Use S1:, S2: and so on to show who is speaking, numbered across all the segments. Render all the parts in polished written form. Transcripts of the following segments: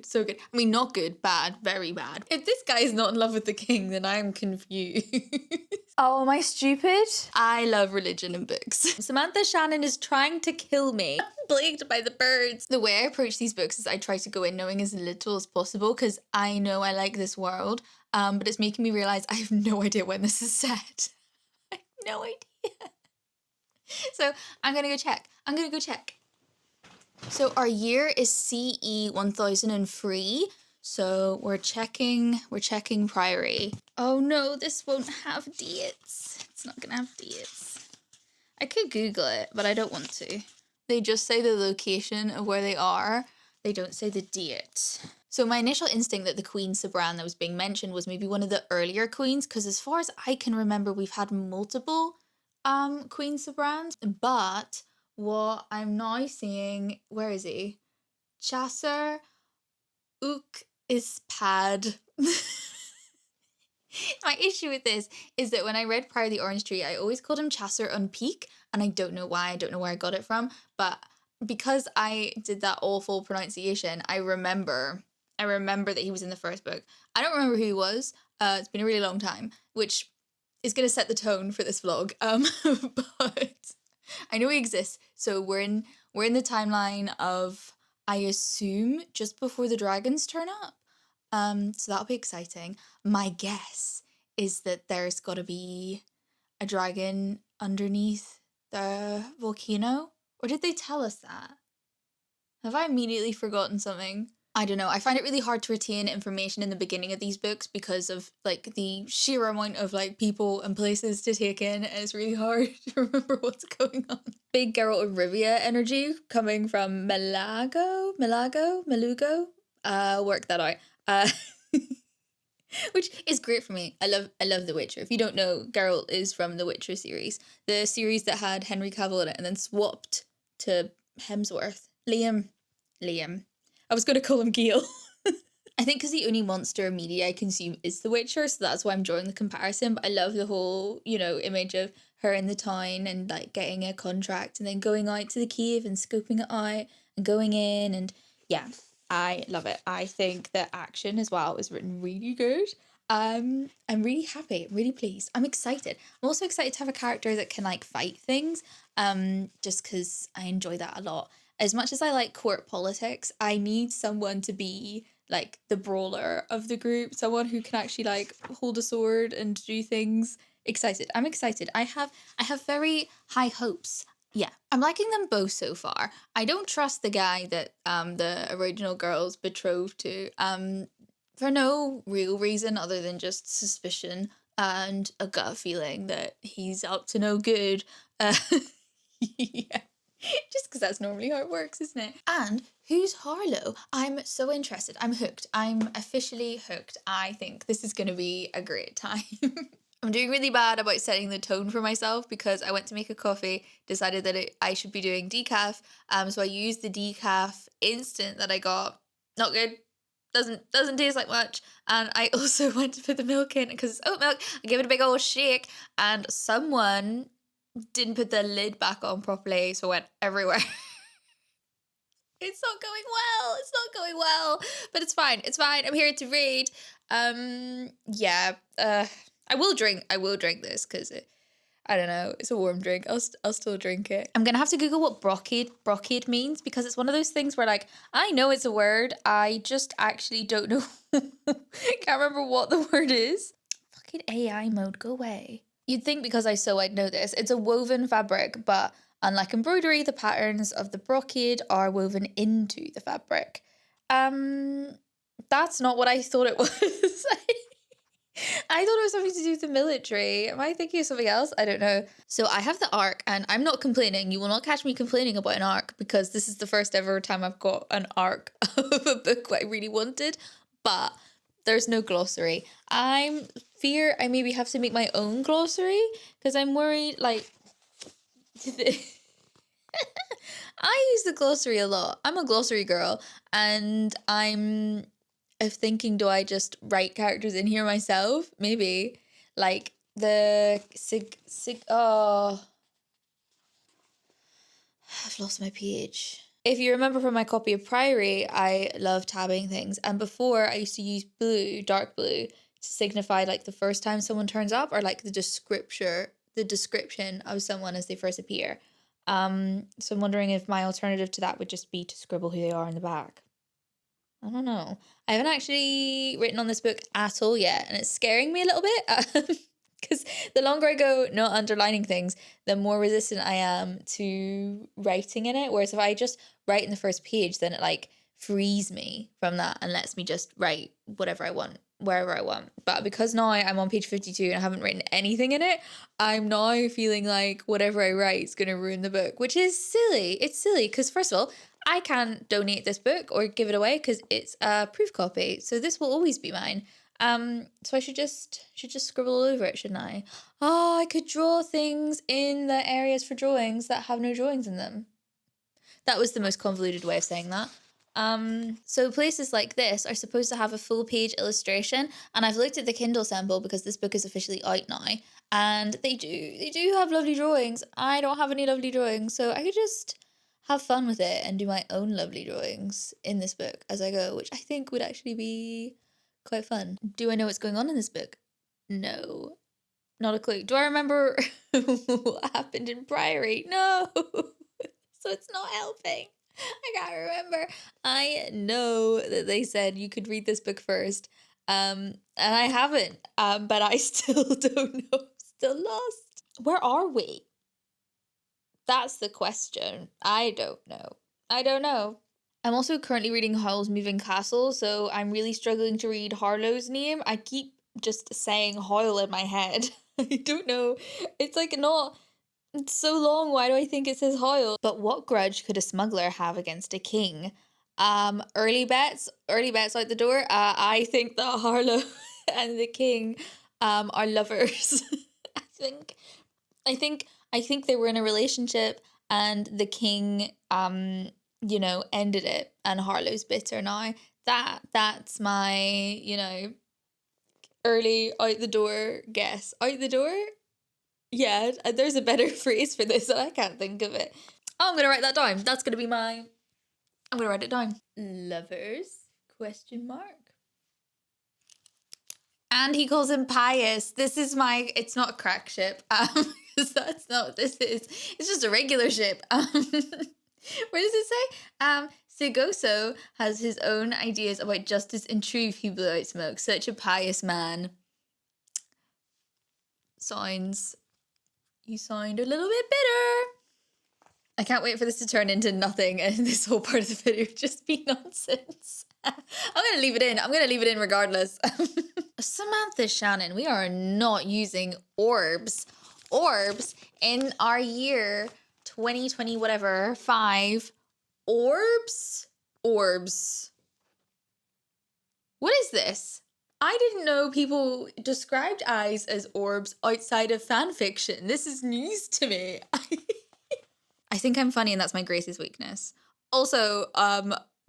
S1: So good. I mean, not good, bad, very bad. If this guy is not in love with the king, then I'm confused.
S2: Oh, am I stupid?
S1: I love religion and books. Samantha Shannon is trying to kill me. I'm plagued by the birds. The way I approach these books is I try to go in knowing as little as possible because I know I like this world, but it's making me realise I have no idea when this is set. I have no idea. So I'm going to go check. So our year is CE 1003. So we're checking Priory. Oh no, this won't have dates. It's not gonna have dates. I could Google it, but I don't want to. They just say the location of where they are. They don't say the date. So my initial instinct that the Queen Sabran that was being mentioned was maybe one of the earlier queens, because as far as I can remember, we've had multiple Queen Sabrans. But what I'm now seeing, where is he? Chasser Ook is Pad. My issue with this is that when I read Prior the Orange Tree, I always called him Chasser on Peak, and I don't know why, I don't know where I got it from, but because I did that awful pronunciation, I remember that he was in the first book. I don't remember who he was. It's been a really long time, which is going to set the tone for this vlog. But I know he exists. So we're in the timeline of, I assume, just before the dragons turn up. So that'll be exciting. My guess is that there's got to be a dragon underneath the volcano. Or did they tell us that? Have I immediately forgotten something? I don't know. I find it really hard to retain information in the beginning of these books because of like the sheer amount of like people and places to take in. And it's really hard to remember what's going on. Big Geralt of Rivia energy coming from Malugo. Work that out. Which is great for me. I love The Witcher. If you don't know, Geralt is from the Witcher series. The series that had Henry Cavill in it and then swapped to Hemsworth. Liam. I was going to call him Gil. I think because the only monster media I consume is The Witcher, so that's why I'm drawing the comparison. But I love the whole, image of her in the town and like getting a contract and then going out to the cave and scoping it out and going in, and yeah, I love it. I think the action as well is written really good. I'm really happy, really pleased. I'm excited. I'm also excited to have a character that can like fight things. Just because I enjoy that a lot. As much as I like court politics, I need someone to be like the brawler of the group, someone who can actually like hold a sword and do things. Excited. I'm excited. I have very high hopes. Yeah, I'm liking them both so far. I don't trust the guy that the original girl's betrothed to for no real reason other than just suspicion and a gut feeling that he's up to no good. Yeah. Just because that's normally how it works, isn't it? And who's Harlow? I'm so interested. I'm hooked. I'm officially hooked. I think this is going to be a great time. I'm doing really bad about setting the tone for myself because I went to make a coffee, decided that I should be doing decaf. So I used the decaf instant that I got. Not good. Doesn't taste like much. And I also went to put the milk in because it's oat milk. I gave it a big old shake and someone didn't put the lid back on properly, so it went everywhere. It's not going well, but it's fine. I'm here to read. Yeah. I will drink this because I don't know, it's a warm drink. I'll still drink it. I'm gonna have to Google what brocade means because it's one of those things where like I know it's a word, I just actually don't know. Can't remember what the word is. Fucking AI mode, go away. You'd think because I sew I'd know this. It's a woven fabric, but unlike embroidery, the patterns of the brocade are woven into the fabric. That's not what I thought it was. I thought it was something to do with the military. Am I thinking of something else? I don't know. So I have the arc and I'm not complaining. You will not catch me complaining about an arc because this is the first ever time I've got an arc of a book I really wanted. But there's no glossary. I fear I maybe have to make my own glossary because I'm worried like I use the glossary a lot. I'm a glossary girl and I'm thinking, do I just write characters in here myself? Maybe. Like the oh, I've lost my page. If you remember from my copy of Priory, I love tabbing things. And before, I used to use blue, dark blue, to signify like the first time someone turns up, or like the description of someone as they first appear. So I'm wondering if my alternative to that would just be to scribble who they are in the back. I don't know. I haven't actually written on this book at all yet, and it's scaring me a little bit. Because the longer I go not underlining things, the more resistant I am to writing in it. Whereas if I just write in the first page, then it like frees me from that and lets me just write whatever I want, wherever I want. But because now I'm on page 52 and I haven't written anything in it, I'm now feeling like whatever I write is going to ruin the book, which is silly. It's silly because, first of all, I can't donate this book or give it away because it's a proof copy. So this will always be mine. So I should just scribble all over it, shouldn't I? Oh, I could draw things in the areas for drawings that have no drawings in them. That was the most convoluted way of saying that. So places like this are supposed to have a full page illustration, and I've looked at the Kindle sample because this book is officially out now, and they do have lovely drawings. I don't have any lovely drawings, so I could just have fun with it and do my own lovely drawings in this book as I go, which I think would actually be quite fun. Do I know what's going on in this book? No. Not a clue. Do I remember what happened in Priory? No. So it's not helping. I can't remember. I know that they said you could read this book first. And I haven't. But I still don't know. Still lost. Where are we? That's the question. I don't know. I'm also currently reading Howl's Moving Castle, so I'm really struggling to read Harlow's name. I keep just saying Hoyle in my head. I don't know. It's like not... It's so long, why do I think it says Hoyle? But what grudge could a smuggler have against a king? Early bets out the door. I think that Harlow and the king are lovers. I think they were in a relationship and the king ended it, and Harlow's bitter now. That's my, early out the door guess. Out the door? Yeah, there's a better phrase for this and I can't think of it. Oh, I'm gonna write that down. That's gonna be I'm gonna write it down. Lovers? Question mark. And he calls him pious. It's not a crack ship. That's not what this is. It's just a regular ship. Where does it say? Segoso has his own ideas about justice and truth. He blew out smoke. Such a pious man. You sound a little bit bitter. I can't wait for this to turn into nothing and this whole part of the video just be nonsense. I'm going to leave it in regardless. Samantha Shannon, we are not using orbs in our year 2020 whatever 5. Orbs. What is this? I didn't know people described eyes as orbs outside of fan fiction. This is news to me. I think I'm funny and that's my greatest weakness. Also,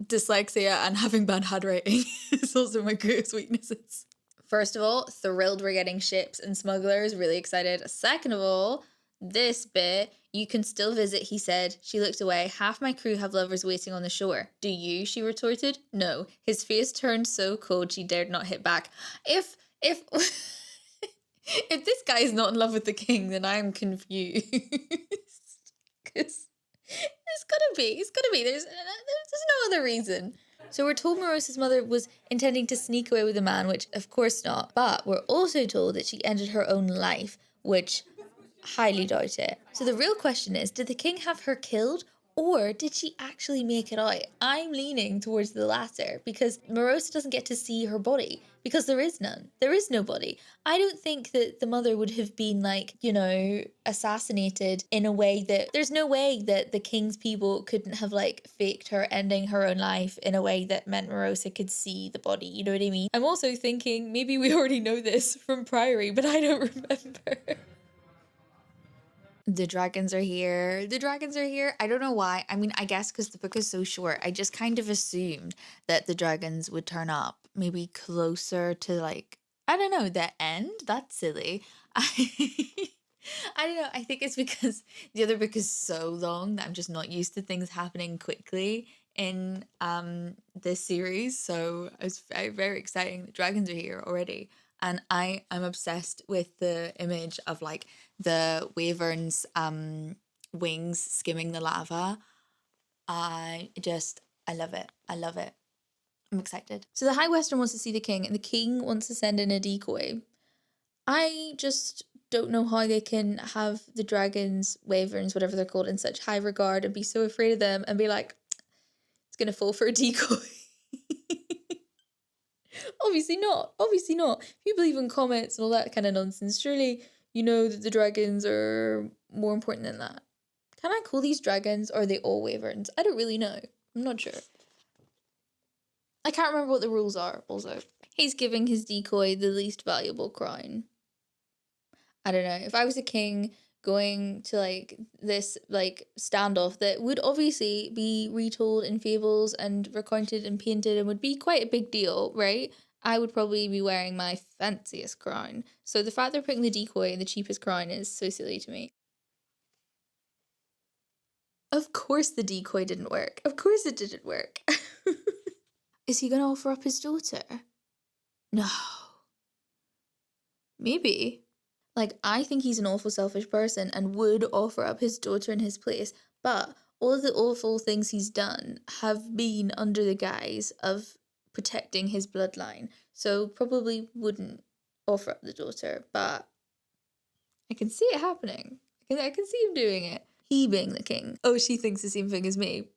S1: dyslexia and having bad handwriting is also my greatest weaknesses. First of all, thrilled we're getting ships and smugglers, really excited. Second of all, this bit, you can still visit, he said. She looked away. Half my crew have lovers waiting on the shore. Do you? She retorted. No. His face turned so cold she dared not hit back. If if this guy is not in love with the king, then I'm confused. Because it's gotta be. There's no other reason. So we're told Morose's mother was intending to sneak away with a man, which of course not. But we're also told that she ended her own life, which highly doubt it. So the real question is, did the king have her killed or did she actually make it out? I'm leaning towards the latter because Morose doesn't get to see her body because there is none. There is no body. I don't think that the mother would have been assassinated in a way that there's no way that the king's people couldn't have faked her ending her own life in a way that meant Morose could see the body. You know what I mean? I'm also thinking maybe we already know this from Priory, but I don't remember. The dragons are here. I don't know why. I mean, I guess because the book is so short, I just kind of assumed that the dragons would turn up maybe closer to I don't know, the end. That's silly. I don't know. I think it's because the other book is so long that I'm just not used to things happening quickly in this series. So it's very, very exciting that dragons are here already. And I'm obsessed with the image of like the wyvern's wings skimming the lava. I love it. I love it. I'm excited. So the High Western wants to see the king, and the king wants to send in a decoy. I just don't know how they can have the dragons, wyverns, whatever they're called, in such high regard and be so afraid of them and be like, it's gonna fall for a decoy. Obviously not. Obviously not. If you believe in comets and all that kind of nonsense, surely you know that the dragons are more important than that. Can I call these dragons, or are they all wyverns? I don't really know. I'm not sure. I can't remember what the rules are, also. He's giving his decoy the least valuable crown. I don't know. If I was a king going to like this like standoff that would obviously be retold in fables and recounted and painted and would be quite a big deal, right? I would probably be wearing my fanciest crown. So the fact they're putting the decoy in the cheapest crown is so silly to me. Of course the decoy didn't work. Of course it didn't work. Is he going to offer up his daughter? No. Maybe. Like, I think he's an awful selfish person and would offer up his daughter in his place, but all of the awful things he's done have been under the guise of protecting his bloodline, so probably wouldn't offer up the daughter, but I can see it happening. I can see him doing it. He being the king. Oh, she thinks the same thing as me.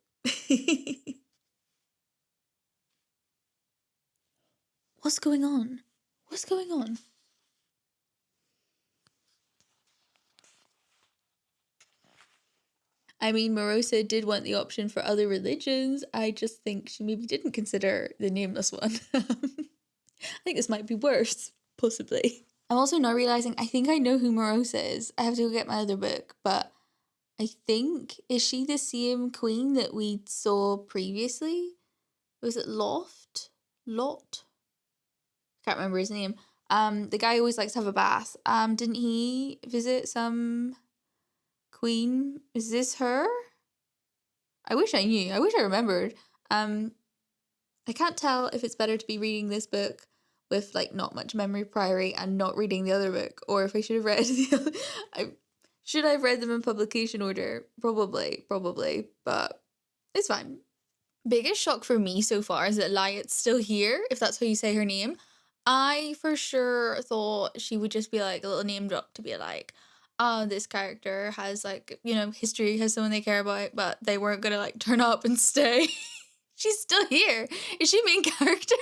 S1: What's going on? What's going on? I mean, Morosa did want the option for other religions. I just think she maybe didn't consider the nameless one. I think this might be worse, possibly. I'm also now realising I think I know who Morosa is. I have to go get my other book, but I think, is she the same queen that we saw previously? Was it Loft? Lot? Can't remember his name. The guy who always likes to have a bath. Didn't he visit some queen? Is this her? I wish I knew. I wish I remembered. I can't tell if it's better to be reading this book with like not much memory Priory and not reading the other book, or if I should have read the other. Should I have read them in publication order? Probably, but it's fine. Biggest shock for me so far is that Lyot's still here, if that's how you say her name. I for sure thought she would just be like a little name drop to be like, oh, this character has like, you know, history, has someone they care about, but they weren't gonna like turn up and stay. She's still here. Is she main character?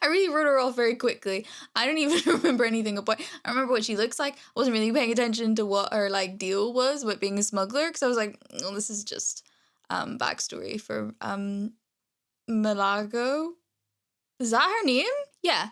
S1: I really wrote her off very quickly. I don't even remember anything about. I remember what she looks like. I wasn't really paying attention to what her like deal was with being a smuggler, because I was like, oh, this is just backstory for Malago. Is that her name? Yeah.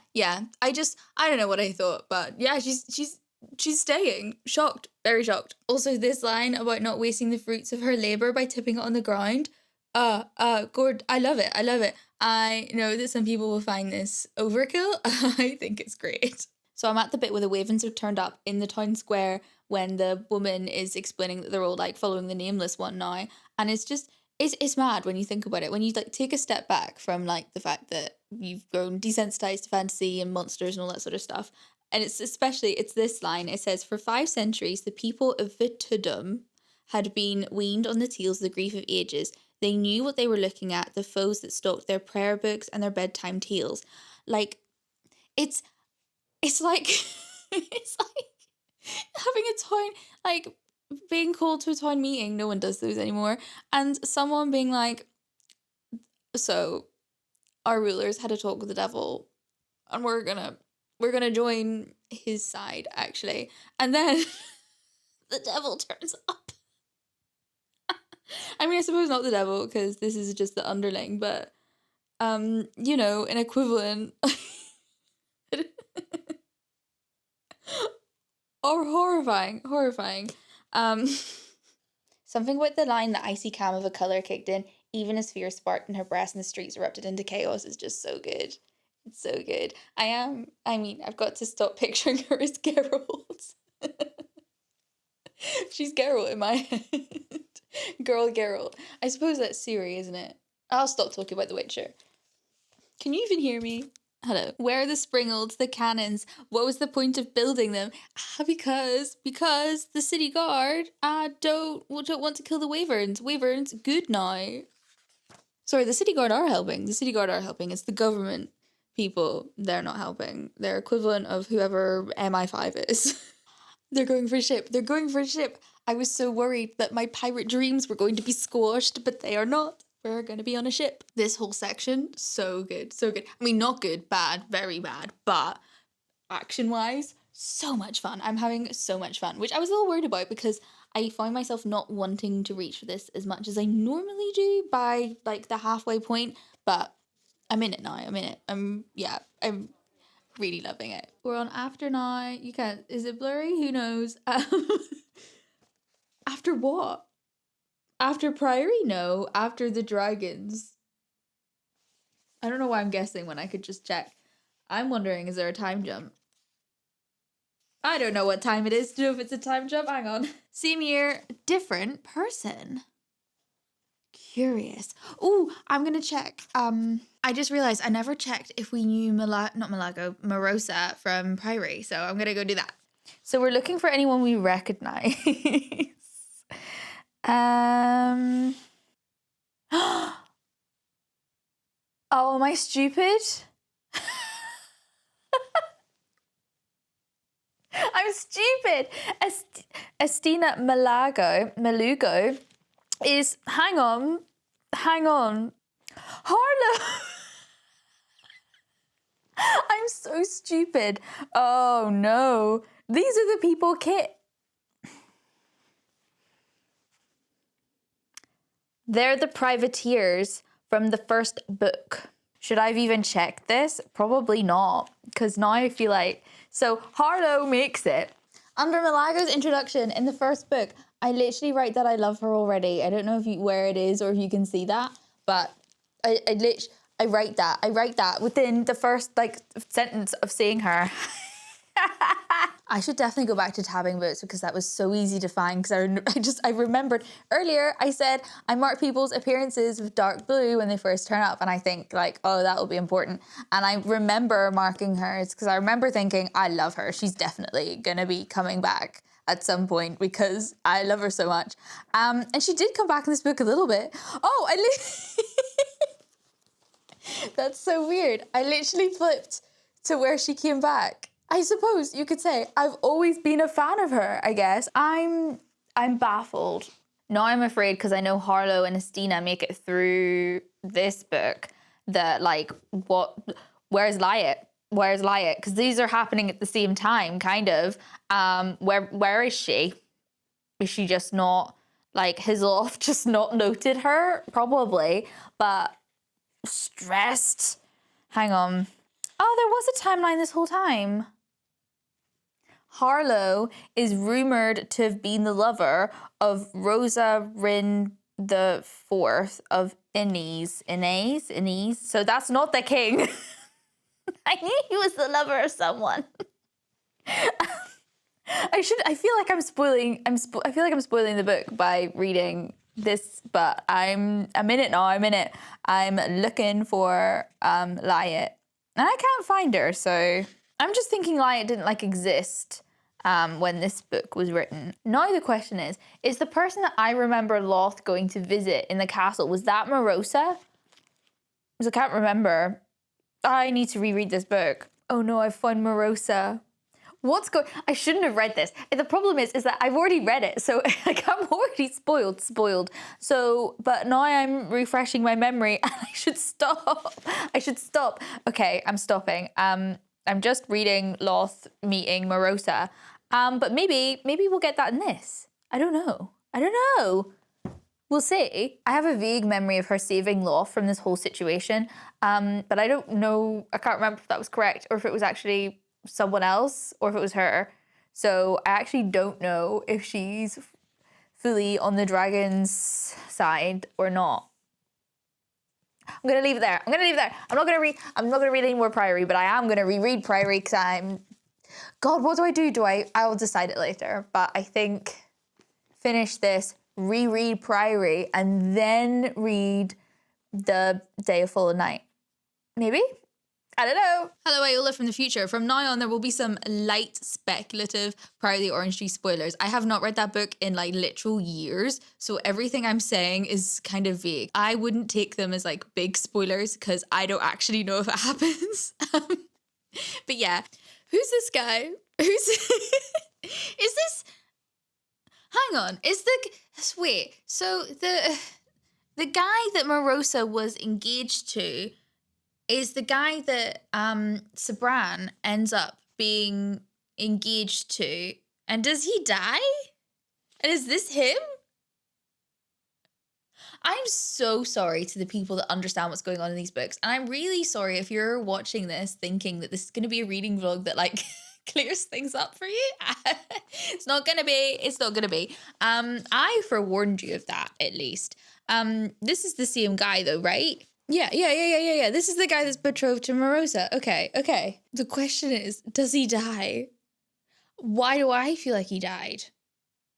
S1: I don't know what I thought, but yeah, she's staying. Shocked, very shocked. Also, this line about not wasting the fruits of her labor by tipping it on the ground. Gord, I love it. I know that some people will find this overkill. I think it's great. So I'm at the bit where the Wavens are turned up in the town square when the woman is explaining that they're all like following the nameless one now, and it's just it's mad when you think about it. When you like take a step back from like the fact that you've grown desensitized to fantasy and monsters and all that sort of stuff, and it's this line. It says, "For 5 centuries, the people of Vitudum had been weaned on the tales of the grief of ages. They knew what they were looking at, the foes that stalked their prayer books and their bedtime tales." Like, it's like it's like having a town, like being called to a town meeting. No one does those anymore, and someone being like, "So, our rulers had a talk with the devil, and we're gonna join his side, actually," and then the devil turns up. I mean, I suppose not the devil, because this is just the underling, but you know, an equivalent. Or horrifying. Um, Something about the line, "the icy calm of a colour kicked in, even as fear sparked in her breast and the streets erupted into chaos," is just so good. It's so good. I mean, I've got to stop picturing her as Geralt. She's Geralt in my head. Girl Geralt. I suppose that's Ciri, isn't it? I'll stop talking about The Witcher. Can you even hear me? Hello. Where are the springalds, the cannons? What was the point of building them? Because the city guard don't want to kill the wyverns. Wyverns, good now. Sorry, the city guard are helping. The city guard are helping. It's the government people. They're not helping. They're equivalent of whoever MI5 is. They're going for a ship. They're going for a ship. I was so worried that my pirate dreams were going to be squashed, but they are not. We're going to be on a ship. This whole section, so good, so good. I mean, not good, bad, very bad, but action-wise, so much fun. I'm having so much fun, which I was a little worried about because I find myself not wanting to reach for this as much as I normally do by, like, the halfway point, but I'm in it now. I'm in it. I'm really loving it. We're on after now. You can't. Is it blurry? Who knows? After what? After Priory? No. After the dragons. I don't know why I'm guessing when I could just check. I'm wondering, is there a time jump? I don't know what time it is to know if it's a time jump. Hang on. Same year, different person. Curious. Ooh, I'm gonna check. I just realized I never checked if we knew Morosa from Priory, so I'm gonna go do that. So we're looking for anyone we recognize. Oh, am I stupid? I'm stupid. Estina Malugo is, hang on. Harlow. I'm so stupid. Oh no. These are the people Kit. They're the privateers from the first book. Should I have even checked this? Probably not, because now I feel like... So Harlow makes it. Under Malago's introduction in the first book, I literally write that I love her already. I don't know where it is or if you can see that, but I write that. I write that within the first sentence of seeing her. I should definitely go back to tabbing books because that was so easy to find because I remembered earlier I said I mark people's appearances with dark blue when they first turn up and I think oh, that will be important, and I remember marking hers because I remember thinking I love her, she's definitely gonna be coming back at some point because I love her so much, and she did come back in this book a little bit. Oh, that's so weird. I literally flipped to where she came back. I suppose you could say I've always been a fan of her, I guess. I'm baffled. Now I'm afraid because I know Harlow and Estina make it through this book that where's Lyot? Where's Lyot? Because these are happening at the same time, kind of. Where is she? Is she just not, Hizzleoff just not noted her? Probably, but stressed. Hang on. Oh, there was a timeline this whole time. Harlow is rumoured to have been the lover of Rosa Ryn the Fourth of Innes. So that's not the king. I knew he was the lover of someone. I feel like I'm spoiling the book by reading this, but I'm in it now. I'm looking for Lyot, and I can't find her, so I'm just thinking Lyot didn't exist when this book was written. Now the question is the person that I remember Loth going to visit in the castle, was that Morosa? Because I can't remember. I need to reread this book. Oh no, I found Morosa. I shouldn't have read this. The problem is that I've already read it, so I'm already spoiled. So, but now I'm refreshing my memory and I should stop. Okay, I'm stopping. I'm just reading Loth meeting Morosa. But maybe we'll get that in this. I don't know. We'll see. I have a vague memory of her saving Loth from this whole situation. But I don't know, I can't remember if that was correct or if it was actually someone else or if it was her. So I actually don't know if she's fully on the dragon's side or not. I'm gonna leave it there. I'm not gonna read any more Priory, but I am gonna reread Priory because God, what do? I'll decide it later. But I think
S2: finish this, reread Priory, and then read The Day of Fallen Night. Maybe? I don't know.
S1: Hello, Iola from the future. From now on, there will be some light speculative Priory of the Orange Tree spoilers. I have not read that book in like literal years, so everything I'm saying is kind of vague. I wouldn't take them as like big spoilers because I don't actually know if it happens. But yeah, who's this guy? Who's is this? Hang on, wait? So the guy that Morosa was engaged to is the guy that Sabran ends up being engaged to, and does he die? And is this him? I'm so sorry to the people that understand what's going on in these books, and I'm really sorry if you're watching this thinking that this is going to be a reading vlog that like clears things up for you. It's not gonna be. I forewarned you of that at least. This is the same guy though, right? Yeah. This is the guy that's betrothed to Morosa. Okay. The question is, does he die? Why do I feel like he died?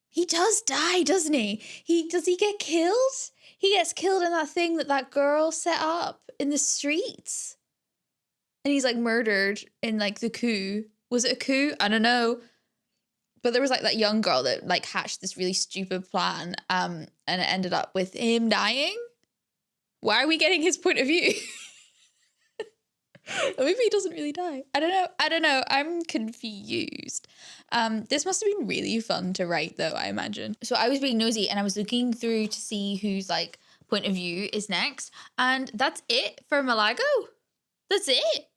S1: He does die, doesn't he? Does he get killed? He gets killed in that thing that girl set up in the streets. And he's like murdered in like the coup. Was it a coup? I don't know. But there was like that young girl that like hatched this really stupid plan and it ended up with him dying. Why are we getting his point of view? Or maybe he doesn't really die. I don't know. I'm confused. This must have been really fun to write though, I imagine. So I was being nosy and I was looking through to see whose like point of view is next. And that's it for Malago. That's it.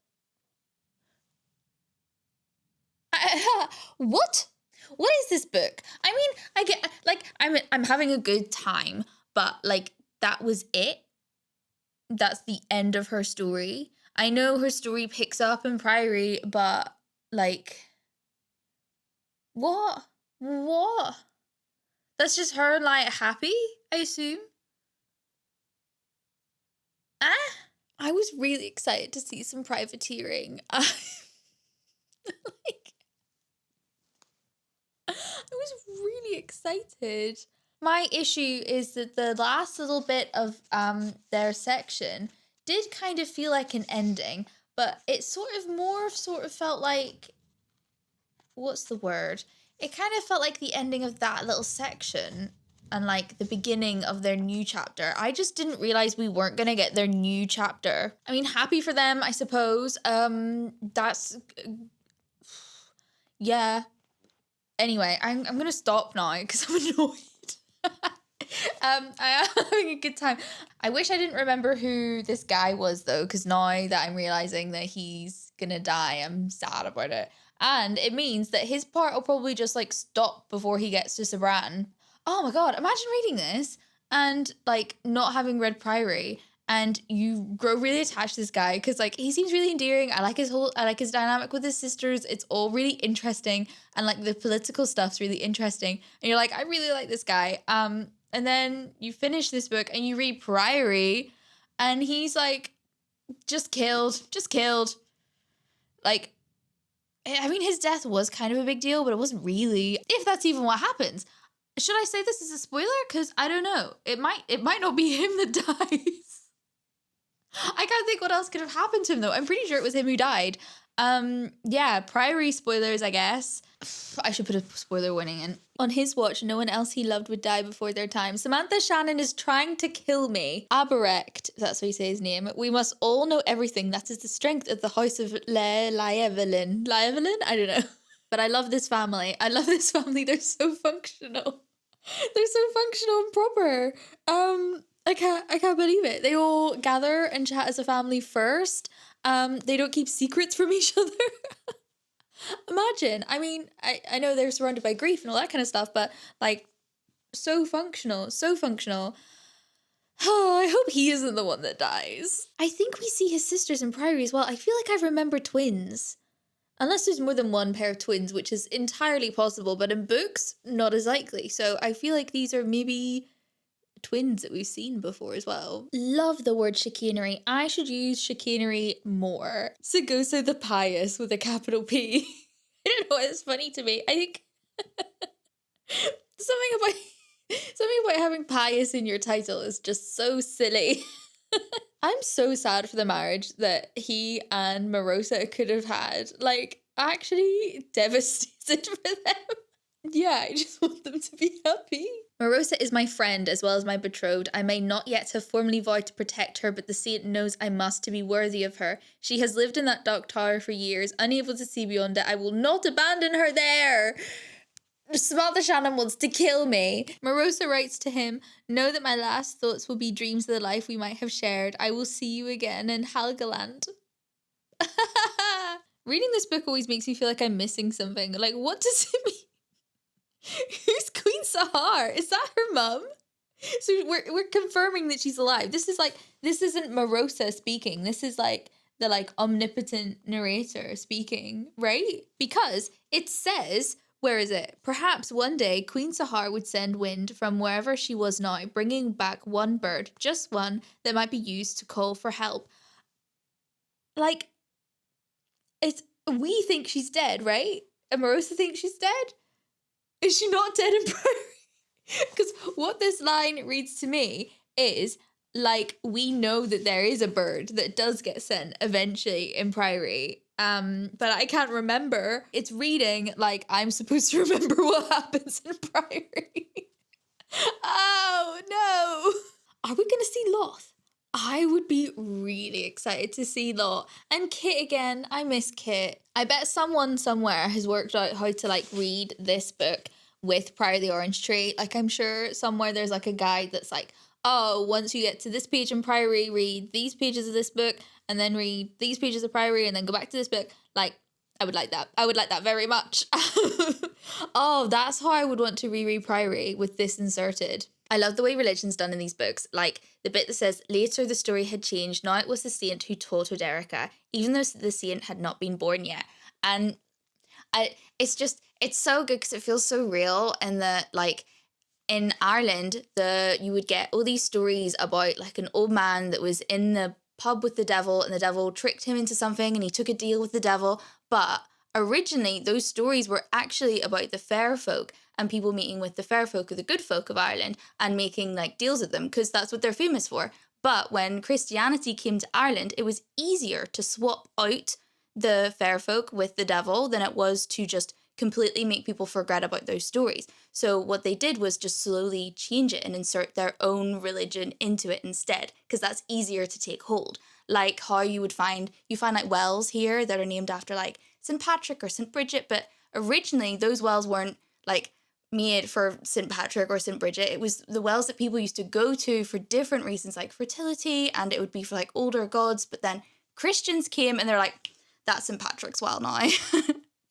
S1: What? What is this book? I mean, I get like I'm having a good time, but like that was it. That's the end of her story. I know her story picks up in Priory, but like what? That's just her like happy, I assume. I was really excited to see some privateering. Like I was really excited. My issue is that the last little bit of their section did kind of feel like an ending, but it sort of felt like, what's the word? It kind of felt like the ending of that little section and like the beginning of their new chapter. I just didn't realize we weren't going to get their new chapter. I mean, happy for them, I suppose. That's yeah. Anyway, I'm going to stop now because I'm annoyed. I am having a good time. I wish I didn't remember who this guy was though, because now that I'm realizing that he's gonna die, I'm sad about it. And it means that his part will probably just like stop before he gets to Sabran. Oh my god, imagine reading this and like not having read Priory and you grow really attached to this guy because like he seems really endearing. I like his dynamic with his sisters. It's all really interesting and like the political stuff's really interesting. And you're like, I really like this guy. And then you finish this book and you read Priory and he's like just killed. Like, I mean, his death was kind of a big deal, but it wasn't really, if that's even what happens. Should I say this is a spoiler? Because I don't know. It might not be him that dies. I can't think what else could have happened to him though. I'm pretty sure it was him who died. Yeah, Priory spoilers, I guess. I should put a spoiler warning in. On his watch, no one else he loved would die before their time. Samantha Shannon is trying to kill me. Aberect, that's how you say his name. We must all know everything. That is the strength of the house of Lievelyn. Lievelyn? I don't know. But I love this family. They're so functional. They're so functional and proper. I can't believe it. They all gather and chat as a family first. They don't keep secrets from each other. Imagine. I mean, I know they're surrounded by grief and all that kind of stuff, but like so functional. Oh, I hope he isn't the one that dies. I think we see his sisters in Priory as well. I feel like I remember twins. Unless there's more than one pair of twins, which is entirely possible, but in books, not as likely. So I feel like these are maybe twins that we've seen before as well. Love the word chicanery. I should use chicanery more. Segoso the pious with a capital P. I don't know, it's funny to me. I think something about Something about having pious in your title is just so silly. I'm so sad for the marriage that he and Marosa could have had. Like, actually devastated for them. Yeah, I just want them to be happy. Marosa is my friend as well as my betrothed. I may not yet have formally vowed to protect her, but the saint knows I must to be worthy of her. She has lived in that dark tower for years, unable to see beyond it. I will not abandon her there. Samantha Shannon wants to kill me. Marosa writes to him, know that my last thoughts will be dreams of the life we might have shared. I will see you again in Helgoland. Reading this book always makes me feel like I'm missing something. Like, what does it mean? Who's Queen Sahar? Is that her mum? So we're confirming that she's alive. This isn't Marosa speaking. This is like the like omnipotent narrator speaking, right? Because it says, where is it? Perhaps one day Queen Sahar would send wind from wherever she was now, bringing back one bird, just one, that might be used to call for help. Like, we think she's dead, right? And Marosa thinks she's dead? Is she not dead in Priory? Because what this line reads to me is, like, we know that there is a bird that does get sent eventually in Priory. But I can't remember. It's reading like I'm supposed to remember what happens in Priory. Oh, no. Are we going to see Loth? I would be really excited to see Lot. And Kit again. I miss Kit. I bet someone somewhere has worked out how to like read this book with Prior the Orange Tree. Like, I'm sure somewhere there's like a guide that's like, oh, once you get to this page in Priory, read these pages of this book and then read these pages of Priory and then go back to this book. Like, I would like that. I would like that very much. Oh, that's how I would want to reread Priory with this inserted. I love the way religion's done in these books. Like the bit that says, later the story had changed. Now it was the saint who taught Oderica, even though the saint had not been born yet. And it's so good because it feels so real. And that like in Ireland, you would get all these stories about like an old man that was in the pub with the devil and the devil tricked him into something and he took a deal with the devil. But originally, those stories were actually about the fair folk and people meeting with the fair folk or the good folk of Ireland and making like deals with them because that's what they're famous for. But when Christianity came to Ireland, it was easier to swap out the fair folk with the devil than it was to just completely make people forget about those stories. So what they did was just slowly change it and insert their own religion into it instead, because that's easier to take hold. Like how you find like wells here that are named after like St. Patrick or St. Bridget, but originally those wells weren't like made for St. Patrick or St. Bridget. It was the wells that people used to go to for different reasons, like fertility, and it would be for like older gods. But then Christians came and they're like, that's St. Patrick's well now.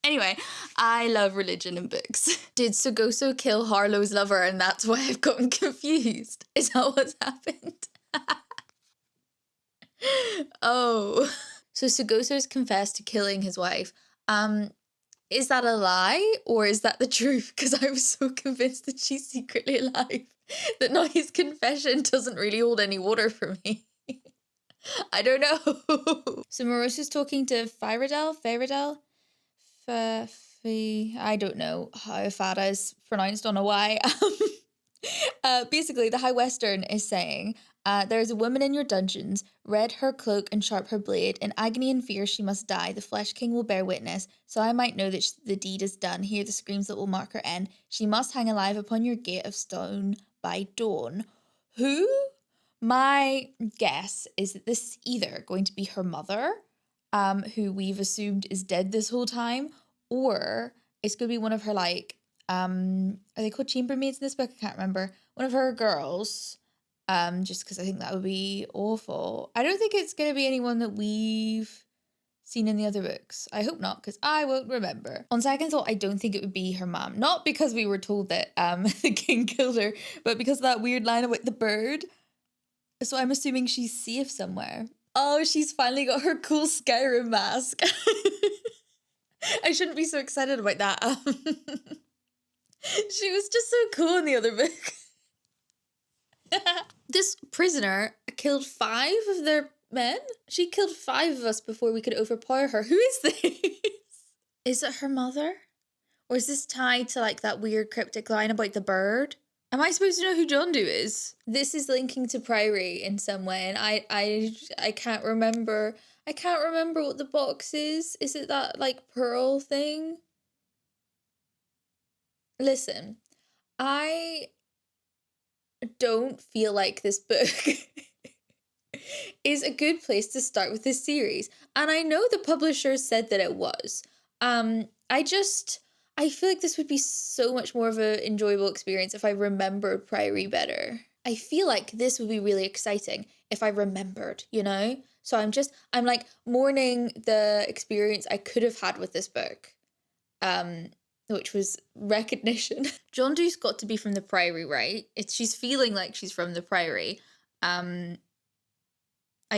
S1: Anyway, I love religion and books. Did Sogoso kill Harlow's lover and that's why I've gotten confused? Is that what's happened? Oh. So Sogoso's confessed to killing his wife. Is that a lie or is that the truth? Because I was so convinced that she's secretly alive that now his confession doesn't really hold any water for me. I don't know. So Marosa's talking to Fyradel? I don't know how Fada is pronounced on a Y. Basically, the High Western is saying, there is a woman in your dungeons, red her cloak and sharp her blade. In agony and fear she must die. The Flesh King will bear witness, so I might know that the deed is done. Hear the screams that will mark her end. She must hang alive upon your gate of stone by dawn. Who? My guess is that this is either going to be her mother, who we've assumed is dead this whole time, or it's going to be one of her, like, are they called chambermaids in this book? I can't remember. One of her girls, just because I think that would be awful. I don't think it's going to be anyone that we've seen in the other books. I hope not, because I won't remember. On second thought, I don't think it would be her mom. Not because we were told that the king killed her, but because of that weird line about the bird. So I'm assuming she's safe somewhere. Oh, she's finally got her cool Skyrim mask. I shouldn't be so excited about that. She was just so cool in the other book. This prisoner killed 5 of their men? She killed 5 of us before we could overpower her. Who is this? Is it her mother? Or is this tied to like that weird cryptic line about the bird? Am I supposed to know who John Doe is? This is linking to Priory in some way, and I can't remember. I can't remember what the box is. Is it that like pearl thing? Listen, I don't feel like this book is a good place to start with this series. And I know the publisher said that it was. I feel like this would be so much more of an enjoyable experience if I remembered Priory better. I feel like this would be really exciting if I remembered, you know? So I'm like mourning the experience I could have had with this book. Which was recognition. John Doe's got to be from the Priory, right? She's feeling like she's from the Priory. I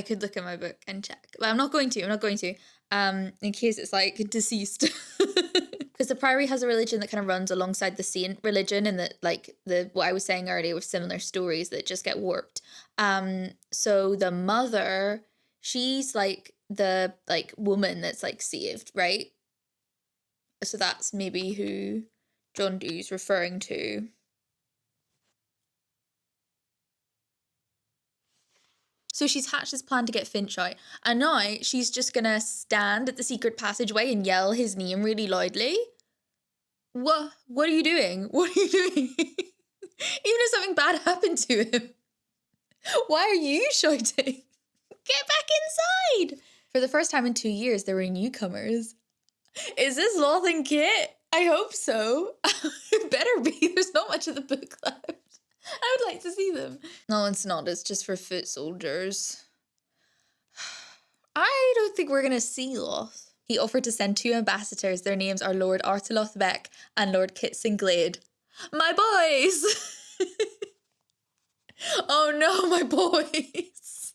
S1: could look at my book and check, but I'm not going to. In case it's like deceased. Because the Priory has a religion that kind of runs alongside the Saint religion, and that like what I was saying earlier with similar stories that just get warped. So the mother, she's like the like woman that's like saved, right? So that's maybe who John Doe's referring to. So she's hatched this plan to get Finch out, and now she's just gonna stand at the secret passageway and yell his name really loudly. What are you doing? What are you doing? Even if something bad happened to him, why are you shouting? Get back inside! For the first time in 2 years, there were newcomers. Is this Loth and Kit? I hope so. It better be. There's not much of the book left. I would like to see them. No, it's not. It's just for foot soldiers. I don't think we're going to see Loth. He offered to send 2 ambassadors. Their names are Lord Arteloth Beck and Lord Kitson-Glade. My boys! Oh no, my boys!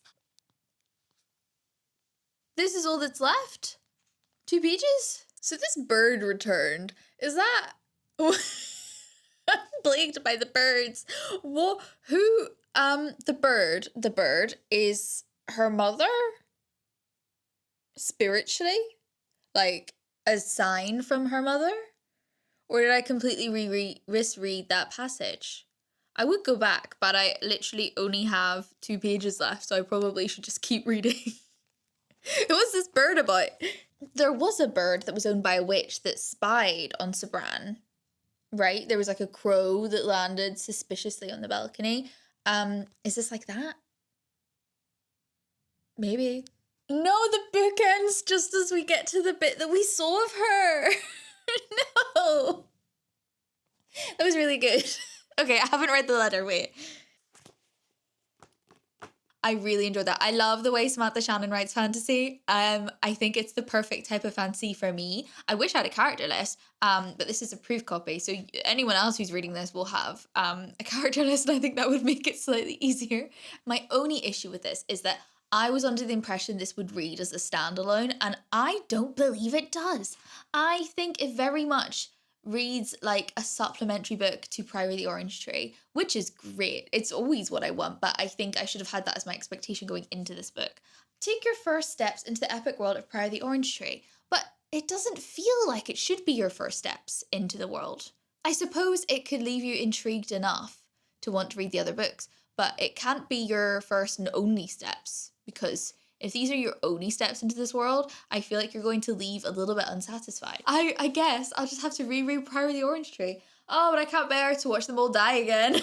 S1: This is all that's left? 2 pages? So this bird returned. Is that... I'm plagued by the birds. What? Who? The bird is her mother? Spiritually? Like, a sign from her mother? Or did I completely misread that passage? I would go back, but I literally only have 2 pages left, so I probably should just keep reading. What's this bird about? There was a bird that was owned by a witch that spied on Sabran, right? There was like a crow that landed suspiciously on the balcony. Is this like that? Maybe. No, the book ends just as we get to the bit that we saw of her. No. That was really good. Okay, I haven't read the letter, wait. I really enjoyed that. I love the way Samantha Shannon writes fantasy. I think it's the perfect type of fantasy for me. I wish I had a character list, but this is a proof copy, so anyone else who's reading this will have a character list, and I think that would make it slightly easier. My only issue with this is that I was under the impression this would read as a standalone, and I don't believe it does. I think it very much reads like a supplementary book to Priory the Orange Tree, which is great. It's always what I want, but I think I should have had that as my expectation going into this book. Take your first steps into the epic world of Priory the Orange Tree, but it doesn't feel like it should be your first steps into the world. I suppose it could leave you intrigued enough to want to read the other books, but it can't be your first and only steps, because if these are your only steps into this world, I feel like you're going to leave a little bit unsatisfied. I guess I'll just have to reread Priory the Orange Tree. Oh, but I can't bear to watch them all die again.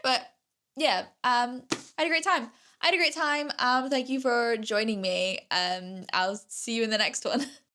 S1: But yeah, I had a great time. Thank you for joining me. I'll see you in the next one.